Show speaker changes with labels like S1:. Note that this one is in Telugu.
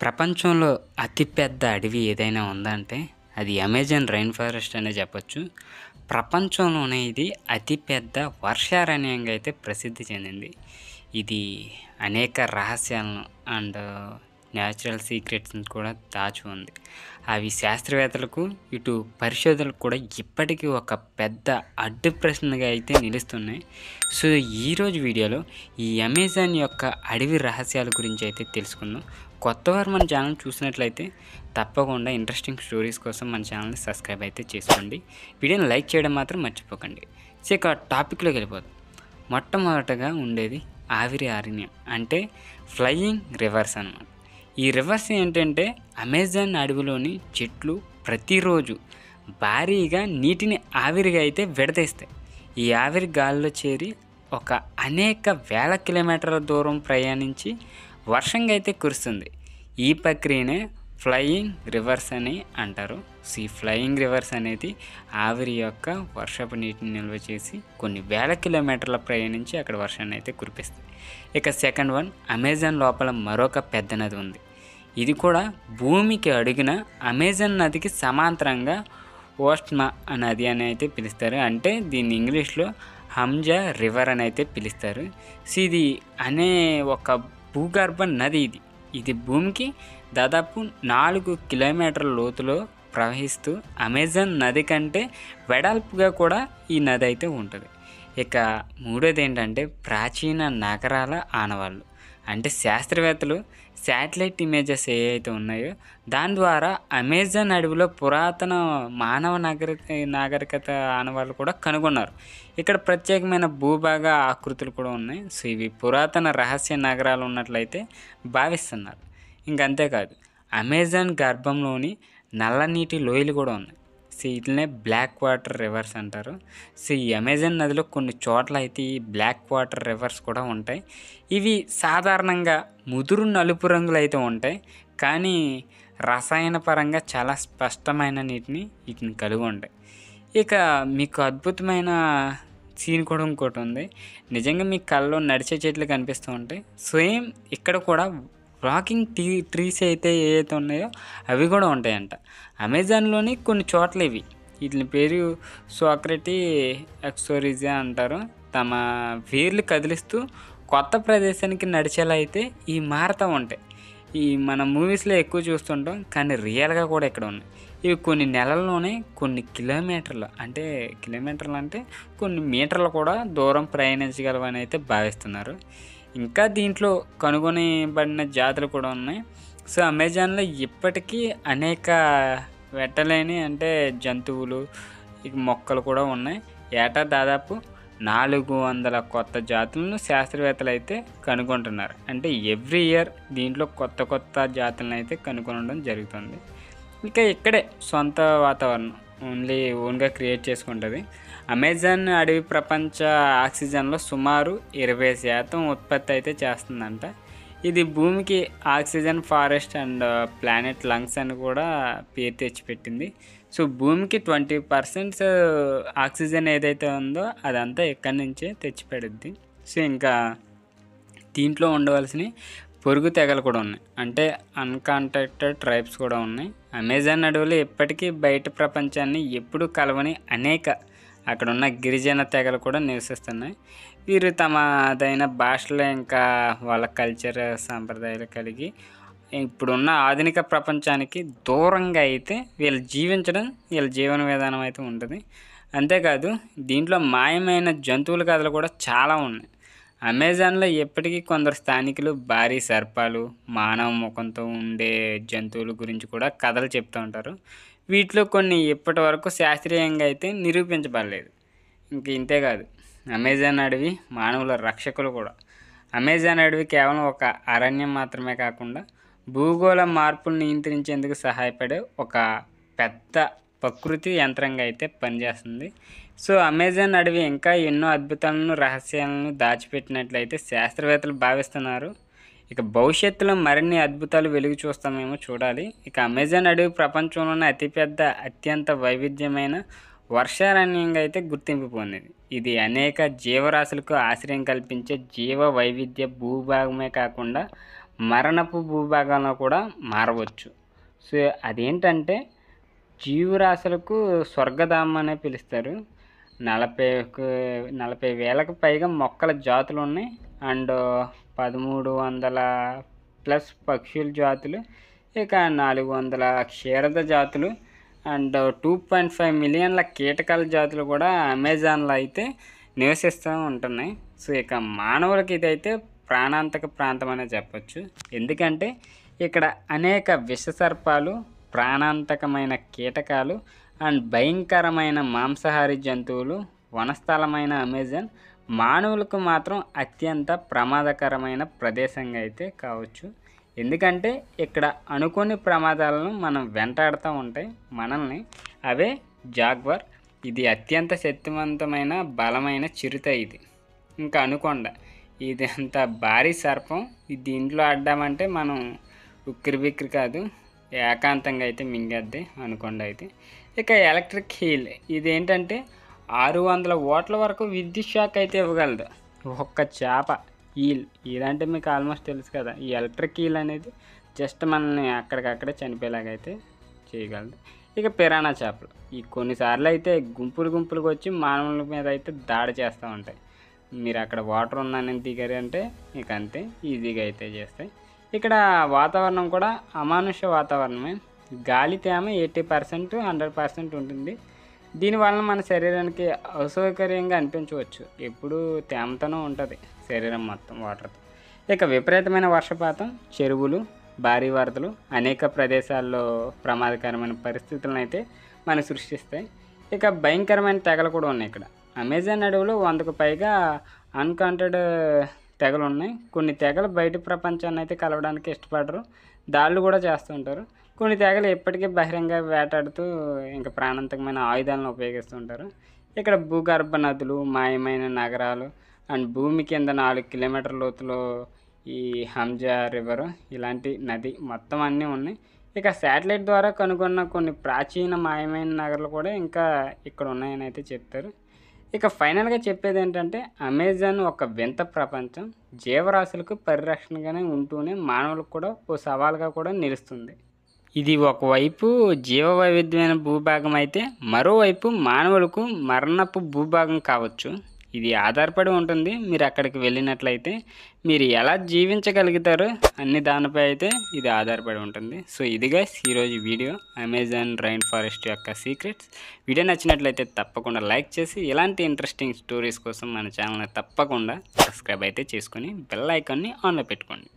S1: ప్రపంచంలో అతిపెద్ద అడవి ఏదైనా ఉందంటే అది అమెజాన్ రైన్ ఫారెస్ట్ అనే చెప్పొచ్చు. ప్రపంచంలోనే ఇది అతిపెద్ద వర్షారణ్యంగా అయితే ప్రసిద్ధి చెందింది. ఇది అనేక రహస్యాలను అండ్ న్యాచురల్ సీక్రెట్స్‌ని కూడా దాచి ఉంది. అవి శాస్త్రవేత్తలకు, ఇటు పరిశోధకులకు కూడా ఇప్పటికీ ఒక పెద్ద అడ్డు ప్రశ్నగా అయితే నిలుస్తున్నాయి. సో, ఈరోజు వీడియోలో ఈ అమెజాన్ యొక్క అడవి రహస్యాల గురించి అయితే తెలుసుకుందాం. కొత్తవారు మన ఛానల్ చూసినట్లయితే తప్పకుండా ఇంట్రెస్టింగ్ స్టోరీస్ కోసం మన ఛానల్ని సబ్స్క్రైబ్ అయితే చేసుకోండి. వీడియోని లైక్ చేయడం మాత్రం మర్చిపోకండి. సో, ఇక టాపిక్లోకి వెళ్ళిపోదాం. మొట్టమొదటగా ఉండేది ఆవిరి అరణ్యం, అంటే ఫ్లయింగ్ రివర్స్ అన్నమాట. ఈ రివర్స్ ఏంటంటే అమెజాన్ అడవిలోని చెట్లు ప్రతిరోజు భారీగా నీటిని ఆవిరిగా అయితే విడదీస్తాయి. ఈ ఆవిరి గాలిలో చేరి ఒక అనేక వేల కిలోమీటర్ల దూరం ప్రయాణించి వర్షంగా అయితే కురుస్తుంది. ఈ ప్రక్రియనే ఫ్లయింగ్ రివర్స్ అని అంటారు. సో, ఈ ఫ్లయింగ్ రివర్స్ అనేది ఆవిరి యొక్క వర్షపు నీటిని నిల్వ చేసి కొన్ని వేల కిలోమీటర్ల ప్రయాణించి అక్కడ వర్షాన్ని అయితే కురిపిస్తుంది. ఇక సెకండ్ వన్, అమెజాన్ లోపల మరొక పెద్ద నది ఉంది. ఇది కూడా భూమికి అడుగున అమెజాన్ నదికి సమాంతరంగా ఓస్ట్మా నది అని అయితే పిలుస్తారు. అంటే దీన్ని ఇంగ్లీష్లో హంజా రివర్ అని అయితే పిలుస్తారు. సో, ఇది అనే ఒక భూగర్భ నది. ఇది భూమికి దాదాపు 4 కిలోమీటర్ల లోతులో ప్రవహిస్తూ అమెజాన్ నది కంటే వెడల్పుగా కూడా ఈ నది అయితే ఉంటుంది. ఇక మూడోది ఏంటంటే ప్రాచీన నగరాల ఆనవాళ్ళు. అంటే శాస్త్రవేత్తలు శాటిలైట్ ఇమేజెస్ ఏవైతే ఉన్నాయో దాని ద్వారా అమెజాన్ అడవిలో పురాతన మానవ నాగరికత ఆనవాళ్ళు కూడా కనుగొన్నారు. ఇక్కడ ప్రత్యేకమైన భూభాగ ఆకృతులు కూడా ఉన్నాయి. సో, ఇవి పురాతన రహస్య నగరాలు ఉన్నట్లయితే భావిస్తున్నారు. ఇంకంతేకాదు, అమెజాన్ గర్భంలోని నల్లనీటి లోయలు కూడా ఉన్నాయి. సో, వీటినే బ్లాక్ వాటర్ రివర్స్ అంటారు. సో, ఈ అమెజాన్ నదిలో కొన్ని చోట్ల అయితే ఈ బ్లాక్ వాటర్ రివర్స్ కూడా ఉంటాయి. ఇవి సాధారణంగా ముదురు నలుపు రంగులు అయితే ఉంటాయి, కానీ రసాయన పరంగా చాలా స్పష్టమైన వీటిని కలిగి ఉంటాయి. ఇక మీకు అద్భుతమైన సీన్ కూడా ఇంకోటి ఉంది. నిజంగా మీ కళ్ళలో నడిచే చెట్లు కనిపిస్తూ ఉంటాయి. సేమ్ ఇక్కడ కూడా వాకింగ్ ట్రీస్ అయితే ఏవైతే ఉన్నాయో అవి కూడా ఉంటాయంట. అమెజాన్లోని కొన్ని చోట్ల వీటిని పేరు సోక్రటీ ఎక్సోరిజా అంటారు. తమ వేర్లు కదిలిస్తూ కొత్త ప్రదేశానికి నడిచేలా అయితే ఈ మారుతూ ఉంటాయి. ఈ మన మూవీస్లో ఎక్కువ చూస్తుంటాం, కానీ రియల్గా కూడా ఇక్కడ ఉన్నాయి. ఇవి కొన్ని నెలల్లోనే కొన్ని కిలోమీటర్లు అంటే కొన్ని మీటర్లు కూడా దూరం ప్రయాణించగలవని అయితే భావిస్తున్నారు. ఇంకా దీంట్లో కనుగొనబడిన జాతులు కూడా ఉన్నాయి. సో, అమెజాన్లో ఇప్పటికీ అనేక వెట్టలేని జంతువులు, మొక్కలు కూడా ఉన్నాయి. ఏటా దాదాపు 400 కొత్త జాతులను శాస్త్రవేత్తలు అయితే కనుగొంటున్నారు. అంటే ఎవ్రీ ఇయర్ దీంట్లో కొత్త జాతులను అయితే కనుగొనడం జరుగుతుంది. ఇక ఇక్కడే సొంత వాతావరణం ఓన్గా క్రియేట్ చేసుకుంటుంది. అమెజాన్ అడవి ప్రపంచ ఆక్సిజన్లో సుమారు 20% ఉత్పత్తి అయితే చేస్తుందంట. ఇది భూమికి oxygen forest and planet lungs అని కూడా పేరు తెచ్చిపెట్టింది. సో, భూమికి 20% ఆక్సిజన్ ఏదైతే ఉందో అదంతా ఇక్కడి నుంచే తెచ్చిపెడుద్ది. సో, ఇంకా దీంట్లో ఉండవలసిన పొరుగు తెగలు కూడా ఉన్నాయి. అంటే అన్కాంటాక్టెడ్ ట్రైబ్స్ కూడా ఉన్నాయి. అమెజాన్ అడవులు ఇప్పటికీ బయట ప్రపంచాన్ని ఎప్పుడూ కలవని అనేక అక్కడున్న గిరిజన తెగలు కూడా నివసిస్తున్నాయి. వీరు తమదైన భాషలో ఇంకా వాళ్ళ కల్చర్ సాంప్రదాయాలు కలిగి ఇప్పుడున్న ఆధునిక ప్రపంచానికి దూరంగా అయితే వీళ్ళు వీళ్ళ జీవన విధానం అయితే ఉంటుంది. అంతేకాదు, దీంట్లో మాయమైన జంతువుల కథలు కూడా చాలా ఉన్నాయి. అమెజాన్లో ఎప్పటికీ కొందరు స్థానికులు భారీ సర్పాలు, మానవ ముఖంతో ఉండే జంతువుల గురించి కూడా కథలు చెప్తూ ఉంటారు. వీటిలో కొన్ని ఇప్పటి వరకు శాస్త్రీయంగా అయితే నిరూపించబడలేదు. ఇంతేకాదు, అమెజాన్ అడవి మానవుల రక్షకులు కూడా. అమెజాన్ అడవి కేవలం ఒక అరణ్యం మాత్రమే కాకుండా భూగోళ మార్పులు నియంత్రించేందుకు సహాయపడే ఒక పెద్ద ప్రకృతి యంత్రంగా అయితే పనిచేస్తుంది. సో, అమెజాన్ అడవి ఇంకా ఎన్నో అద్భుతాలను, రహస్యాలను దాచిపెట్టినట్లయితే శాస్త్రవేత్తలు భావిస్తున్నారు. ఇక భవిష్యత్తులో మరిన్ని అద్భుతాలు వెలుగు చూస్తామేమో చూడాలి. ఇక అమెజాన్ అడవి ప్రపంచంలోనే అతిపెద్ద, అత్యంత వైవిధ్యమైన వర్షారణ్యంగా అయితే గుర్తింపు పొందింది. ఇది అనేక జీవరాశులకు ఆశ్రయం కల్పించే జీవ వైవిధ్య భూభాగమే కాకుండా మరణపు భూభాగంలో కూడా మారవచ్చు. సో అదేంటంటే జీవరాశులకు స్వర్గధామం అనే పిలుస్తారు. 40,000కు పైగా మొక్కల జాతులు ఉన్నాయి. అండ్ 1,300 ప్లస్ పక్షుల జాతులు, ఇక 400 క్షీరద జాతులు అండ్ 2.5 మిలియన్ల కీటకాల జాతులు కూడా అమెజాన్లో అయితే నివసిస్తూ ఉంటున్నాయి. సో ఇక మానవులకి ఇదైతే ప్రాణాంతక ప్రాంతం అనే చెప్పచ్చు. ఎందుకంటే ఇక్కడ అనేక విషసర్పాలు, ప్రాణాంతకమైన కీటకాలు అండ్ భయంకరమైన మాంసాహారి జంతువులు వనస్థలమైన అమెజాన్ మానవులకు మాత్రం అత్యంత ప్రమాదకరమైన ప్రదేశంగా అయితే కావచ్చు. ఎందుకంటే ఇక్కడ అనుకోని ప్రమాదాలను మనం వెంటాడుతూ ఉంటాయి మనల్ని. అవే జాగ్వర్. ఇది అత్యంత శక్తివంతమైన బలమైన చిరుత. ఇది ఇంకా అనుకొండ. ఇది అంత భారీ సర్పం. దీంట్లో ఆడ్డామంటే మనం ఉక్కిరి బిక్కిరి కాదు, ఏకాంతంగా అయితే మింగేద్ది అనుకొండ అయితే. ఇక ఎలక్ట్రిక్ హీల్. ఇదేంటంటే 600 వాట్ల వరకు విద్యుత్ షాక్ అయితే ఇవ్వగలదు ఒక్క చేప. ఈల్ అంటే మీకు ఆల్మోస్ట్ తెలుసు కదా. ఈ ఎలక్ట్రిక్ హీల్ అనేది జస్ట్ మనల్ని అక్కడికక్కడే చనిపోయేలాగా అయితే చేయగలదు. ఇక పిరానా చేపలు. ఈ కొన్నిసార్లు అయితే గుంపులుగా వచ్చి మానవుల మీద అయితే దాడి చేస్తూ ఉంటాయి. మీరు అక్కడ వాటర్ ఉందని దిగారు అంటే ఇక అంతే, ఈజీగా అయితే చేస్తాయి. ఇక్కడ వాతావరణం కూడా అమానుష వాతావరణమే. గాలి తేమ 80%, 100% ఉంటుంది. దీనివల్ల మన శరీరానికి అసౌకర్యంగా అనిపించవచ్చు. ఎప్పుడు తేమతోనే ఉంటుంది శరీరం మొత్తం వాటర్తో. ఇక విపరీతమైన వర్షపాతం, చెరువులు, భారీ వరదలు అనేక ప్రదేశాల్లో ప్రమాదకరమైన పరిస్థితులను అయితే మనకు సృష్టిస్తాయి. ఇక భయంకరమైన తెగలు కూడా ఉన్నాయి ఇక్కడ. అమెజాన్ అడవిలో 100కు పైగా అన్కాంటెడ్ తెగలు ఉన్నాయి. కొన్ని తెగలు బయట ప్రపంచాన్ని అయితే కలవడానికి ఇష్టపడరు, దాడులు కూడా చేస్తూ ఉంటారు. కొన్ని తెగలు ఎప్పటికీ బహిరంగ వేటాడుతూ ఇంకా ప్రాణాంతకమైన ఆయుధాలను ఉపయోగిస్తూ ఉంటారు. ఇక్కడ భూగర్భ నదులు, మాయమైన నగరాలు అండ్ భూమి కింద 4 కిలోమీటర్ల లోతులో ఈ హంజా రివర్ ఇలాంటి నది మొత్తం అన్నీ ఉన్నాయి. ఇక శాటిలైట్ ద్వారా కనుగొన్న కొన్ని ప్రాచీన మాయమైన నగరాలు కూడా ఇంకా ఇక్కడ ఉన్నాయని అయితే చెప్తారు. ఇక ఫైనల్గా చెప్పేది ఏంటంటే అమెజాన్ ఒక వింత ప్రపంచం. జీవరాశులకు పరిరక్షణగానే ఉంటూనే మానవులకు కూడా ఓ సవాల్గా కూడా నిలుస్తుంది. ఇది ఒకవైపు జీవ వైవిధ్యమైన భూభాగం అయితే మరోవైపు మానవులకు మరణపు భూభాగం కావచ్చు. ఇది ఆధారపడి ఉంటుంది మీరు అక్కడికి వెళ్ళినట్లయితే మీరు ఎలా జీవించగలుగుతారో అన్ని దానిపై అయితే ఇది ఆధారపడి ఉంటుంది. సో ఇది గైస్ ఈరోజు వీడియో, అమెజాన్ రైన్ ఫారెస్ట్ యొక్క సీక్రెట్స్. వీడియో నచ్చినట్లయితే తప్పకుండా లైక్ చేసి ఇలాంటి ఇంట్రెస్టింగ్ స్టోరీస్ కోసం మన ఛానల్ని తప్పకుండా సబ్స్క్రైబ్ అయితే చేసుకొని బెల్ ఐకాన్ని ఆన్లో పెట్టుకోండి.